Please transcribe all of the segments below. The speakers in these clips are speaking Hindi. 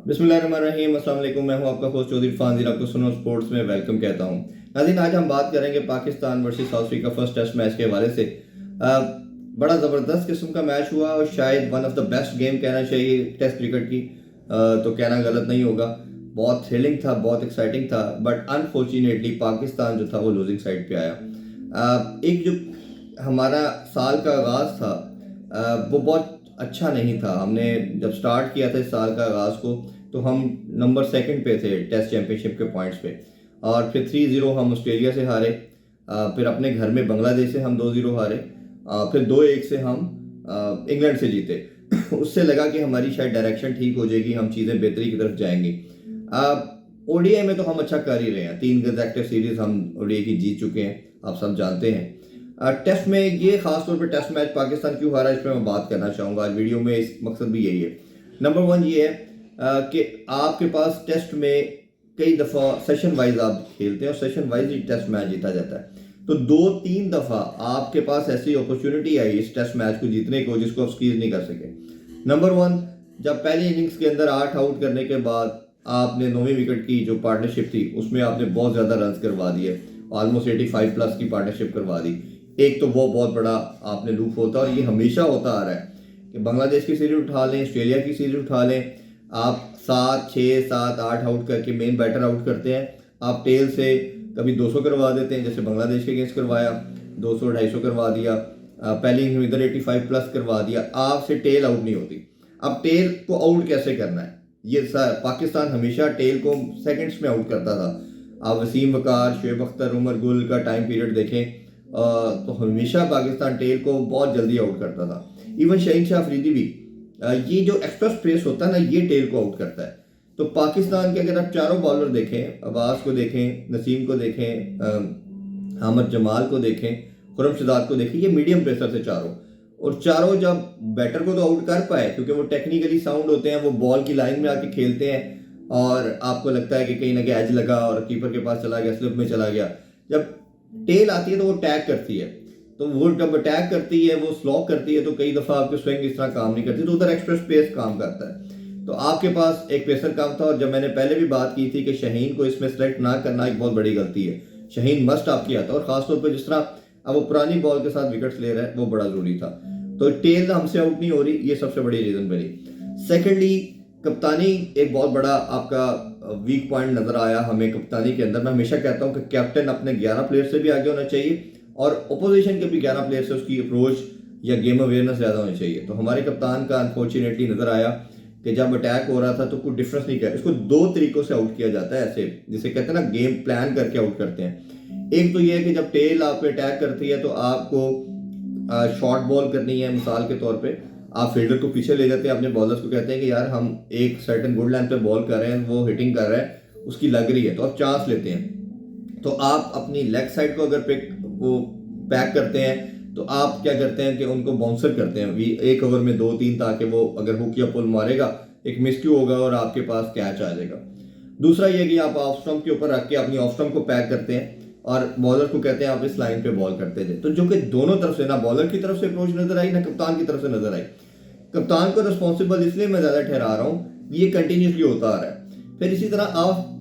बिस्मिल्लाहिर्रहमानिर्रहीम। अस्सलाम वालेकुम। मैं हूं आपका होस्ट चौधरी फाजिल, आपको सुनो स्पोर्ट्स में वेलकम कहता हूं। नाज़रीन, आज हम बात करेंगे Pakistan versus South Africa first test match के हवाले से। बड़ा ज़बरदस्त किस्म का मैच हुआ और शायद one of the best game कहना चाहिए टेस्ट क्रिकेट की। तो कहना गलत नहीं होगा। बहुत थ्रिलिंग था, बहुत एक्साइटिंग था, बट अनफॉर्चुनेटली पाकिस्तान जो था वो लूजिंग साइड पे आया। एक जो हमारा साल का आगाज़ था वो बहुत अच्छा नहीं था। हमने जब स्टार्ट किया था इस साल का आगाज़ को तो हम नंबर सेकंड पे थे टेस्ट चैंपियनशिप के पॉइंट्स पे, और फिर 3-0 हम ऑस्ट्रेलिया से हारे। फिर अपने घर में बांग्लादेश से हम 2-0 हारे। फिर 2-1 से हम इंग्लैंड से जीते। उससे लगा कि हमारी शायद डायरेक्शन ठीक हो जाएगी, हम चीज़ें बेहतरी की तरफ जाएंगी। ओडीआई में तो हम अच्छा कर ही रहे हैं, 3 कंसेक्यूटिव सीरीज हम ओडीआई की जीत चुके हैं, आप सब जानते हैं। टेस्ट में ये खासतौर पर टेस्ट मैच पाकिस्तान क्यों हारा, इस पर मैं बात करना चाहूँगा आज वीडियो में। इस मकसद भी यही है। नंबर 1 ये है कि आपके पास टेस्ट में कई दफ़ा सेशन वाइज आप खेलते हैं और सेशन वाइज ही टेस्ट मैच जीता जाता है। तो 2-3 दफ़ा आपके पास ऐसी अपॉर्चुनिटी आई इस टेस्ट मैच को जीतने को जिसको आप स्क्वीज नहीं कर सके। नंबर 1, जब पहली इनिंग्स के अंदर 8 आउट करने के बाद आपने 9वीं विकेट की जो पार्टनरशिप थी उसमें आपने बहुत ज़्यादा रन करवा दिए, ऑलमोस्ट 85 प्लस की पार्टनरशिप करवा दी। एक तो वो बहुत बड़ा आपने लूप होता और ये हमेशा होता आ रहा है कि बांग्लादेश की सीरीज उठा लें, ऑस्ट्रेलिया की सीरीज उठा लें, आप 7, 6, 7, 8 आउट करके मेन बैटर आउट करते हैं। आप टेल से कभी 200 करवा देते हैं, जैसे बांग्लादेश के अगेंस्ट करवाया, 200 250 करवा दिया। पहली इनिंग में इधर 85 प्लस करवा दिया, आपसे टेल आउट नहीं होती। अब टेल को आउट कैसे करना है, ये पाकिस्तान हमेशा टेल को सेकंड्स में आउट करता था। आप वसीम वकार, शुएब अख्तर, उमर गुल का टाइम पीरियड देखें तो हमेशा पाकिस्तान टेल को बहुत जल्दी आउट करता था। इवन शहीन शाह अफरीदी भी, ये जो एक्स्ट्रा स्पेस होता है ना, ये टेल को आउट करता है। तो पाकिस्तान के अगर आप चारों बॉलर देखें, अब्बास को देखें, नसीम को देखें, अहमद जमाल को देखें, खुरम शहजाद को देखें, ये मीडियम प्रेशर से चारों, और चारों जब बैटर को तो आउट कर पाए क्योंकि वो टेक्निकली साउंड होते हैं, वो बॉल की लाइन में आके खेलते हैं और आपको लगता है कि कहीं ना कहीं एज लगा और कीपर के पास चला गया, स्लिप में चला गया। जब टेल आती है तो वो टैग करती है, तो वो जब अटैक करती है, वो स्लॉक करती है, तो कई दफ़ा आपके स्विंग इस तरह काम नहीं करती, तो उधर एक्स्ट्रा स्पेस काम करता है। तो आपके पास एक पेसर काम था, और जब मैंने पहले भी बात की थी कि शाहीन को इसमें सेलेक्ट ना करना एक बहुत बड़ी गलती है। शाहीन मस्ट आपकी आता, और खासतौर पर जिस तरह अब वो पुरानी बॉल के साथ विकेट्स ले रहा है वो बड़ा ज़रूरी था। तो टेल हमसे आउट नहीं हो रही, ये सबसे बड़ी रीज़न बनी। सेकेंडली, कप्तानी एक बहुत बड़ा आपका वीक पॉइंट नज़र आया हमें कप्तानी के अंदर। मैं हमेशा कहता हूँ कि कैप्टन अपने 11 प्लेयर से भी आगे होना चाहिए और अपोजिशन के भी 11 प्लेयर से उसकी अप्रोच या गेम अवेयरनेस ज़्यादा होनी चाहिए। तो हमारे कप्तान का अनफॉर्चुनेटली नज़र आया कि जब अटैक हो रहा था तो कुछ डिफरेंस नहीं किया। इसको 2 तरीकों से आउट किया जाता है, ऐसे जिसे कहते हैं ना गेम प्लान करके आउट करते हैं। एक तो ये है कि जब टेल आप पे अटैक करती है तो आपको शॉर्ट बॉल करनी है। मिसाल के तौर पे आप फील्डर को पीछे ले जाते हैं, अपने बॉलर्स को कहते हैं कि यार हम एक सर्टेन गुड लाइन पे बॉल कर रहे हैं, वो हिटिंग कर रहा है, उसकी लग रही है, तो आप चांस लेते हैं। तो आप अपनी लेग साइड को अगर वो पैक करते हैं तो आप क्या करते हैं कि उनको बाउंसर करते हैं एक ओवर में 2-3, ताकि वो अगर हुक या पुल मारेगा एक मिसक्यू होगा और आपके पास कैच आ जाएगा। दूसरा ये कि आप ऑफ स्टंप के ऊपर रख के अपनी ऑफ स्टंप को पैक करते हैं और बॉलर को कहते हैं आप इस लाइन पे बॉल करते थे। तो जो कि दोनों तरफ से, ना बॉलर की तरफ से अप्रोच नजर आई ना कप्तान की तरफ से नजर आई। कप्तान को रिस्पॉन्सिबल इसलिए मैं ज़्यादा ठहरा रहा हूँ, ये कंटिन्यूसली होता आ रहा है। फिर इसी तरह आप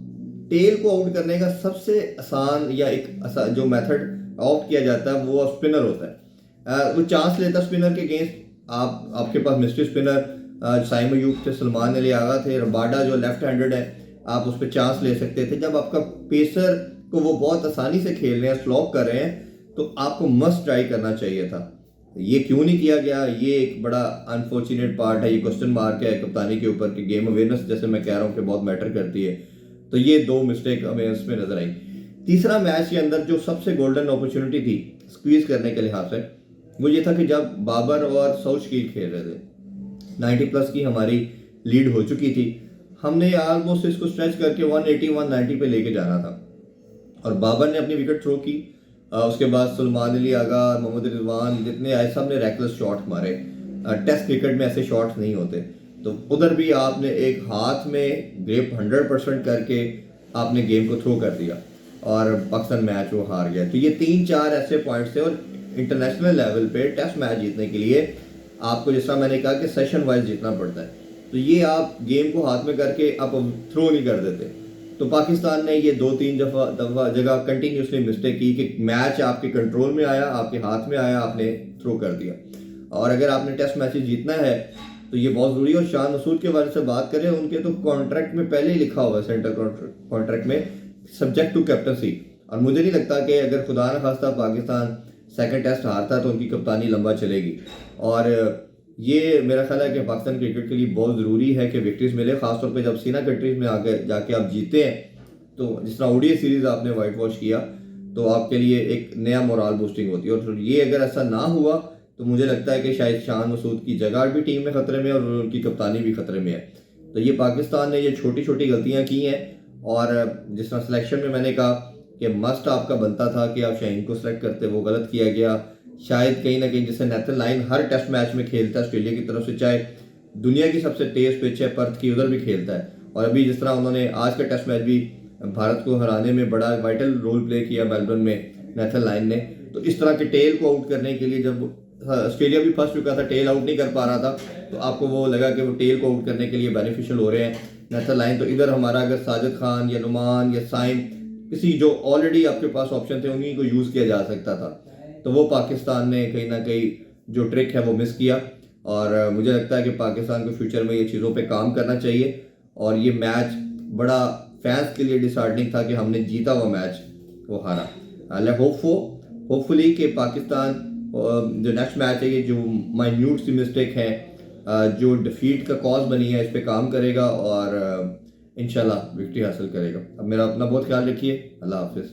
टेल को आउट करने का सबसे आसान या एक जो मेथड आउट किया जाता है वो स्पिनर होता है। वो चांस लेता है स्पिनर के अगेंस्ट। आपके पास मिस्ट्री स्पिनर साइम अयूब थे, सलमान अली आगा थे, रबाडा जो लेफ्ट हैंडेड है, आप उस पर चांस ले सकते थे। जब आपका पेसर को वो बहुत आसानी से खेल रहे हैं, स्लॉक कर रहे हैं, तो आपको मस्ट ट्राई करना चाहिए था। ये क्यों नहीं किया गया, ये एक बड़ा अनफॉर्चुनेट पार्ट है, ये क्वेश्चन मार्क है कप्तानी के ऊपर कि गेम अवेयरनेस जैसे मैं कह रहा हूँ कि बहुत मैटर करती है। तो ये 2 मिस्टेक हमें इसमें नजर आई। तीसरा, मैच के अंदर जो सबसे गोल्डन अपॉर्चुनिटी थी स्क्वीज करने के लिहाज से, वो ये था कि जब बाबर और सऊशकील खेल रहे थे, 90 प्लस की हमारी लीड हो चुकी थी, हमने ऑलमोस्ट इसको स्ट्रेच करके 180 190 पे लेके जाना था, और बाबर ने अपनी विकेट थ्रो की। उसके बाद सलमान अली आगा, मोहम्मद रिजवान, जितने आए सब ने रैकलेस शॉट मारे। टेस्ट क्रिकेट में ऐसे शॉट्स नहीं होते। तो उधर भी आपने एक हाथ में ग्रिप 100% करके आपने गेम को थ्रो कर दिया और पाकिस्तान मैच वो हार गया। तो ये 3-4 ऐसे पॉइंट्स थे। और इंटरनेशनल लेवल पे टेस्ट मैच जीतने के लिए आपको, जिस तरह मैंने कहा कि सेशन वाइज जीतना पड़ता है, तो ये आप गेम को हाथ में करके आप थ्रो नहीं कर देते। तो पाकिस्तान ने ये 2-3 दफ़ा जगह कंटिन्यूसली मिस्टेक की कि मैच आपके कंट्रोल में आया, आपके हाथ में आया, आपने थ्रो कर दिया। और अगर आपने टेस्ट मैचेस जीतना है तो ये बहुत ज़रूरी है। और शान मसूद के बारे से बात करें, उनके तो कॉन्ट्रैक्ट में पहले ही लिखा हुआ है, सेंटर कॉन्ट्रैक्ट में, सब्जेक्ट टू कैप्टनसी। और मुझे नहीं लगता कि अगर खुदा न खास्ता पाकिस्तान सेकंड टेस्ट हारता तो उनकी कप्तानी लंबा चलेगी। और ये मेरा ख्याल है कि पाकिस्तान क्रिकेट के लिए बहुत ज़रूरी है कि विक्ट्रीज मिले, खासतौर पे जब सीना कंट्रीज में आके जाके आप जीते हैं। तो जिस तरह ओडीआई सीरीज़ आपने वाइट वॉश किया तो आपके लिए एक नया मोराल बूस्टिंग होती है। और ये अगर ऐसा ना हुआ तो मुझे लगता है कि शायद शान मसूद की जगह भी टीम में ख़तरे में है और उनकी कप्तानी भी ख़तरे में है। तो ये पाकिस्तान ने ये छोटी छोटी गलतियाँ की हैं। और जिस तरह सिलेक्शन में मैंने कहा कि मस्ट आपका बनता था कि आप शाहीन को सिलेक्ट करते, वो गलत किया गया। शायद कहीं ना कहीं, जैसे नेथन लाइन हर टेस्ट मैच में खेलता है ऑस्ट्रेलिया की तरफ से, चाहे दुनिया की सबसे तेज पिच है पर्थ की, उधर भी खेलता है। और अभी जिस तरह उन्होंने आज का टेस्ट मैच भी भारत को हराने में बड़ा वाइटल रोल प्ले किया मेलबर्न में नेथन लाइन ने। तो इस तरह के टेल को आउट करने के लिए, जब ऑस्ट्रेलिया भी फंस चुका था, टेल आउट नहीं कर पा रहा था, तो आपको वो लगा कि वो टेल को आउट करने के लिए बेनिफिशियल हो रहे हैं नेथन लाइन। तो इधर हमारा अगर साजिद खान या नुमान या साइम, किसी जो ऑलरेडी आपके पास ऑप्शन थे, उन्हीं को यूज़ किया जा सकता था। तो वो पाकिस्तान ने कहीं ना कहीं जो ट्रिक है वो मिस किया। और मुझे लगता है कि पाकिस्तान को फ्यूचर में ये चीज़ों पे काम करना चाहिए। और ये मैच बड़ा फैंस के लिए डिसहार्डनिंग था कि हमने जीता हुआ मैच वो हारा। होपफुली कि पाकिस्तान जो नेक्स्ट मैच है, ये जो माइन्यूट सी मिस्टेक है जो डिफीट का कॉज बनी है, इस पर काम करेगा और इंशाल्लाह विक्ट्री हासिल करेगा। अब मेरा अपना बहुत ख्याल रखिए। अल्लाह हाफिज़।